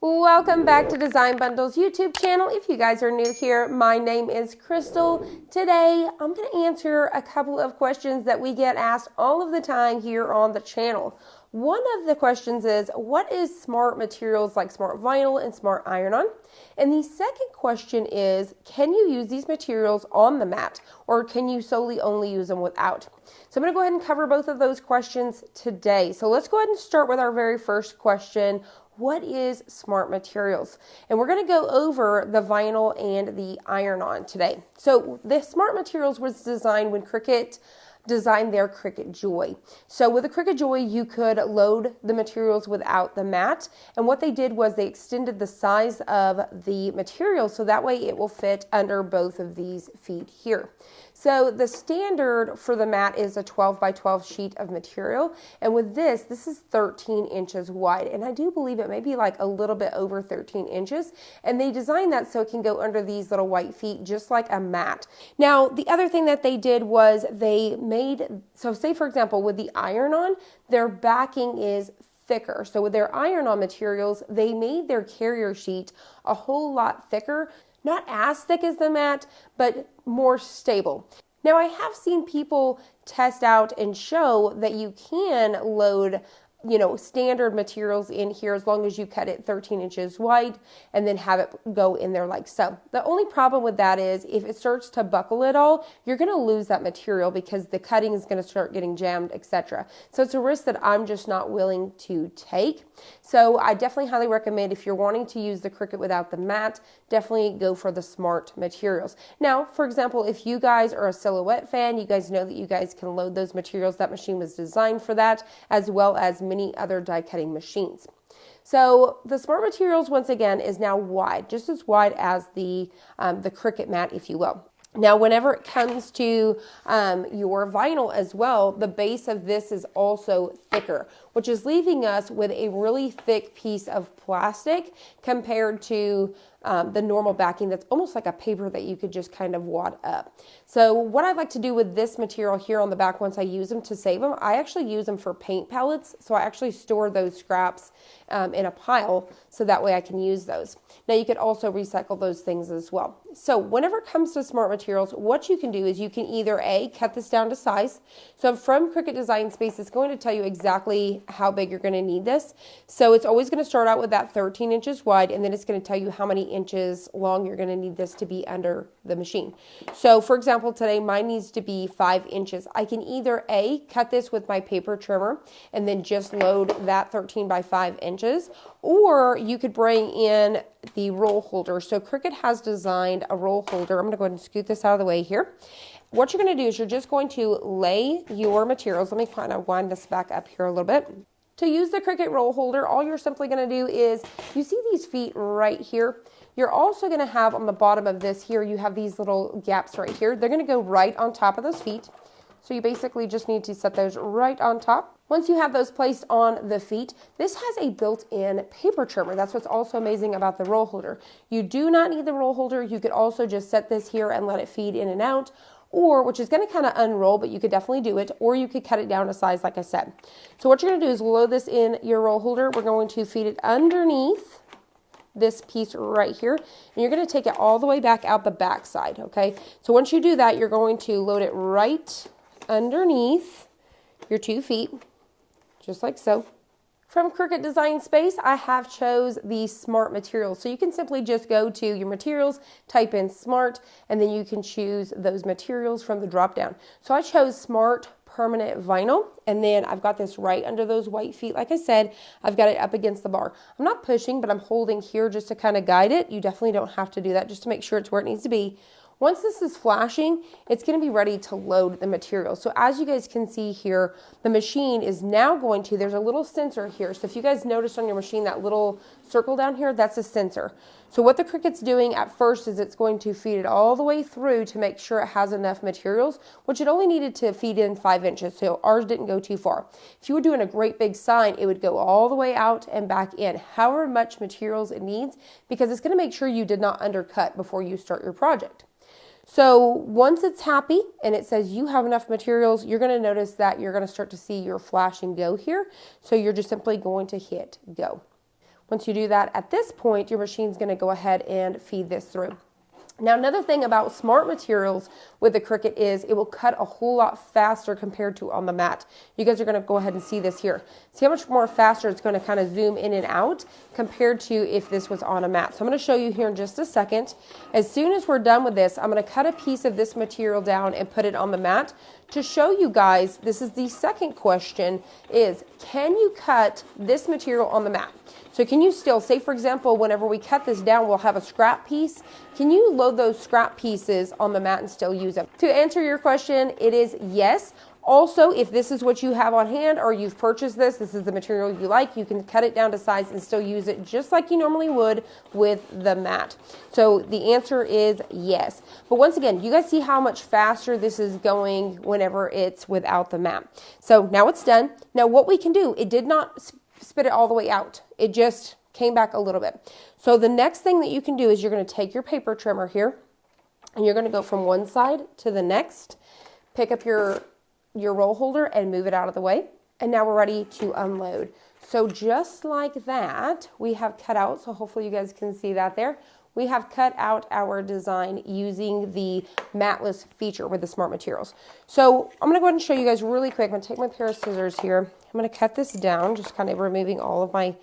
Welcome back to Design Bundle's YouTube channel. If you guys are new here, my name is Crystal. Today, I'm going to answer a couple of questions that we get asked all of the time here on the channel. One of the questions is, what is smart materials like smart vinyl and smart iron-on? And the second question is, can you use these materials on the mat, or can you solely only use them without? So I'm going to go ahead and cover both of those questions today. So let's go ahead and start with our very first question. What is smart materials? And we're going to go over the vinyl and the iron-on today. So the smart materials was designed when Cricut designed their Cricut Joy. So with the Cricut Joy, you could load the materials without the mat. And what they did was they extended the size of the material so that way it will fit under both of these feet here. So the standard for the mat is a 12 by 12 sheet of material. And with this is 13 inches wide. And I do believe it may be like a little bit over 13 inches. And they designed that so it can go under these little white feet, just like a mat. Now, the other thing that they did was they made, so say for example, with the iron-on, their backing is thicker. So with their iron-on materials, they made their carrier sheet a whole lot thicker. Not as thick as the mat, but more stable. Now, I have seen people test out and show that you can load, standard materials in here as long as you cut it 13 inches wide and then have it go in there like so. The only problem with that is if it starts to buckle at all, you're going to lose that material because the cutting is going to start getting jammed, etc. So it's a risk that I'm just not willing to take. So I definitely highly recommend if you're wanting to use the Cricut without the mat, definitely go for the smart materials. Now, for example, if you guys are a silhouette fan, you guys know that you guys can load those materials. That machine was designed for that, as well as many other die cutting machines. So the smart materials, once again, is now wide, just as wide as the Cricut mat, if you will. Now, whenever it comes to your vinyl as well, the base of this is also thicker, which is leaving us with a really thick piece of plastic compared to the normal backing that's almost like a paper that you could just kind of wad up. So what I like to do with this material here on the back, once I use them to save them, I actually use them for paint pellets. So I actually store those scraps in a pile so that way I can use those. Now you could also recycle those things as well. So whenever it comes to smart materials, what you can do is you can either cut this down to size. So from Cricut Design Space, it's going to tell you exactly how big you're going to need this. So it's always going to start out with that 13 inches wide, and then it's going to tell you how many inches long you're going to need this to be under the machine. So for example, today mine needs to be 5 inches. I can either cut this with my paper trimmer and then just load that 13 by 5 inches, or you could bring in the roll holder. So Cricut has designed a roll holder. I'm going to go ahead and scoot this out of the way here. What you're going to do is you're just going to lay your materials. Let me kind of wind this back up here a little bit. To use the Cricut roll holder, all you're simply going to do is, you see these feet right here? You're also going to have on the bottom of this here, you have these little gaps right here. They're going to go right on top of those feet. So you basically just need to set those right on top. Once you have those placed on the feet, this has a built-in paper trimmer. That's what's also amazing about the roll holder. You do not need the roll holder. You could also just set this here and let it feed in and out, or which is going to kind of unroll, but you could definitely do it, or you could cut it down to size like I said. So what you're going to do is load this in your roll holder. We're going to feed it underneath this piece right here, and you're going to take it all the way back out the back side, okay? So once you do that, you're going to load it right underneath your 2 feet, just like so. From Cricut Design Space, I have chose the smart materials. So you can simply just go to your materials, type in smart, and then you can choose those materials from the drop down. So I chose smart permanent vinyl, and then I've got this right under those white feet. Like I said, I've got it up against the bar. I'm not pushing, but I'm holding here just to kind of guide it. You definitely don't have to do that, just to make sure it's where it needs to be. Once this is flashing, it's going to be ready to load the material. So as you guys can see here, the machine is now going to, there's a little sensor here. So if you guys noticed on your machine that little circle down here, that's a sensor. So what the Cricut's doing at first is it's going to feed it all the way through to make sure it has enough materials, which it only needed to feed in 5 inches. So ours didn't go too far. If you were doing a great big sign, it would go all the way out and back in, however much materials it needs, because it's going to make sure you did not undercut before you start your project. So once it's happy and it says you have enough materials, you're going to notice that you're going to start to see your flashing go here. So you're just simply going to hit go. Once you do that, at this point, your machine's going to go ahead and feed this through. Now, another thing about Smart Materials with the Cricut is it will cut a whole lot faster compared to on the mat. You guys are going to go ahead and see this here. See how much more faster it's going to kind of zoom in and out compared to if this was on a mat. So I'm going to show you here in just a second. As soon as we're done with this, I'm going to cut a piece of this material down and put it on the mat to show you guys. This is the second question, is can you cut this material on the mat? So can you still, say for example, whenever we cut this down, we'll have a scrap piece. Can you load those scrap pieces on the mat and still use them? To answer your question, it is yes. Also, if this is what you have on hand or you've purchased this is the material you like, you can cut it down to size and still use it just like you normally would with the mat. So the answer is yes. But once again, you guys see how much faster this is going whenever it's without the mat. So now it's done. Now what we can do, it did not spit it all the way out. It just came back a little bit. So the next thing that you can do is you're going to take your paper trimmer here and you're going to go from one side to the next, pick up your roll holder and move it out of the way. And now we're ready to unload. So just like that, we have cut out, so hopefully you guys can see that there. We have cut out our design using the matless feature with the Smart Materials. So I'm gonna go ahead and show you guys really quick. I'm gonna take my pair of scissors here. I'm gonna cut this down, just kind of removing all of my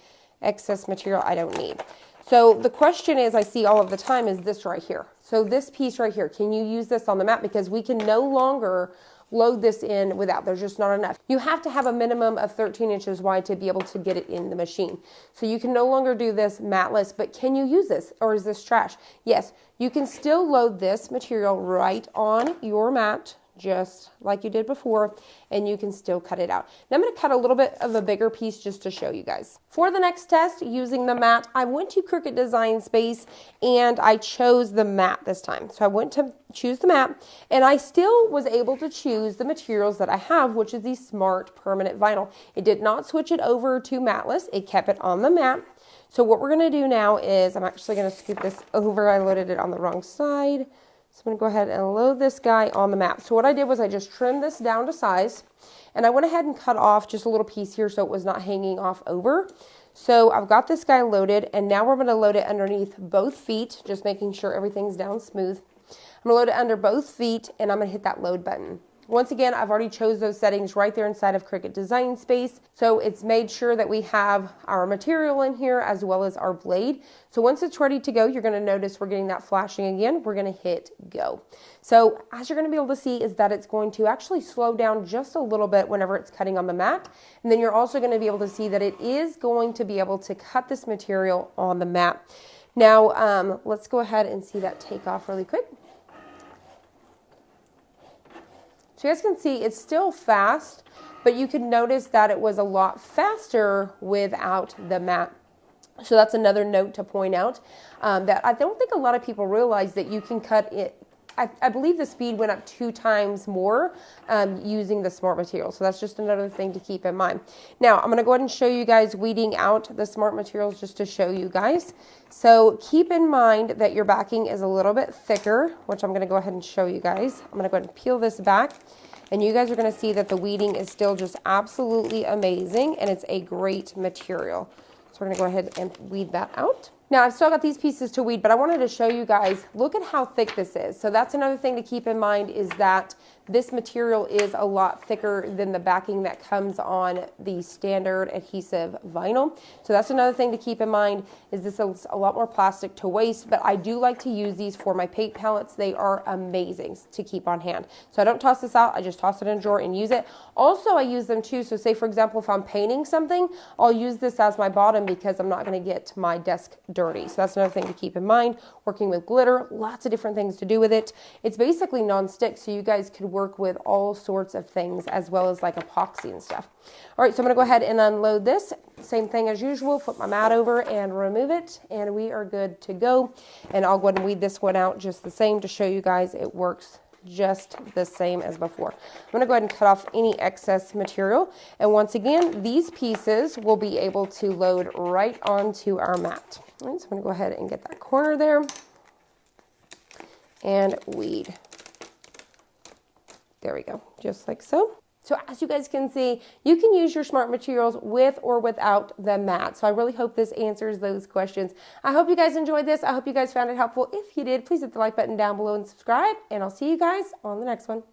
excess material I don't need. So the question is, I see all of the time, is this right here. So this piece right here, can you use this on the mat? Because we can no longer load this in without, there's just not enough. You have to have a minimum of 13 inches wide to be able to get it in the machine. So you can no longer do this matless, but can you use this or is this trash? Yes, you can still load this material right on your mat, just like you did before, and you can still cut it out. Now I'm going to cut a little bit of a bigger piece just to show you guys. For the next test using the mat, I went to Cricut Design Space and I chose the mat this time. So I went to choose the mat and I still was able to choose the materials that I have, which is the Smart Permanent Vinyl. It did not switch it over to matless. It kept it on the mat. So what we're going to do now is I'm actually going to scoop this over. I loaded it on the wrong side. So I'm going to go ahead and load this guy on the mat. So what I did was I just trimmed this down to size and I went ahead and cut off just a little piece here so it was not hanging off over. So I've got this guy loaded and now we're going to load it underneath both feet, just making sure everything's down smooth. I'm going to load it under both feet and I'm going to hit that load button. Once again, I've already chose those settings right there inside of Cricut Design Space. So it's made sure that we have our material in here as well as our blade. So once it's ready to go, you're going to notice we're getting that flashing again. We're going to hit go. So as you're going to be able to see is that it's going to actually slow down just a little bit whenever it's cutting on the mat. And then you're also going to be able to see that it is going to be able to cut this material on the mat. Now, let's go ahead and see that take off really quick. So you guys can see it's still fast, but you can notice that it was a lot faster without the mat. So that's another note to point out, that I don't think a lot of people realize that you can cut it. I believe the speed went up 2 times more using the Smart Materials. So that's just another thing to keep in mind. Now I'm going to go ahead and show you guys weeding out the Smart Materials just to show you guys. So keep in mind that your backing is a little bit thicker, which I'm going to go ahead and show you guys. I'm going to go ahead and peel this back. And you guys are going to see that the weeding is still just absolutely amazing and it's a great material. So we're going to go ahead and weed that out. Now I've still got these pieces to weed, but I wanted to show you guys, look at how thick this is. So that's another thing to keep in mind is that this material is a lot thicker than the backing that comes on the standard adhesive vinyl. So that's another thing to keep in mind is this is a lot more plastic to waste, but I do like to use these for my paint palettes. They are amazing to keep on hand. So I don't toss this out, I just toss it in a drawer and use it. Also I use them too, so say for example if I'm painting something, I'll use this as my bottom because I'm not going to get my desk dirty. So that's another thing to keep in mind. Working with glitter, lots of different things to do with it. It's basically non-stick, so you guys could work with all sorts of things as well as like epoxy and stuff. All right, so I'm going to go ahead and unload this. Same thing as usual, flip my mat over and remove it, and we are good to go. And I'll go ahead and weed this one out just the same to show you guys it works just the same as before. I'm going to go ahead and cut off any excess material. And once again, these pieces will be able to load right onto our mat. All right, so I'm going to go ahead and get that corner there and weed. There we go, just like so. So as you guys can see, you can use your Smart Materials with or without the mat. So I really hope this answers those questions. I hope you guys enjoyed this. I hope you guys found it helpful. If you did, please hit the like button down below and subscribe, and I'll see you guys on the next one.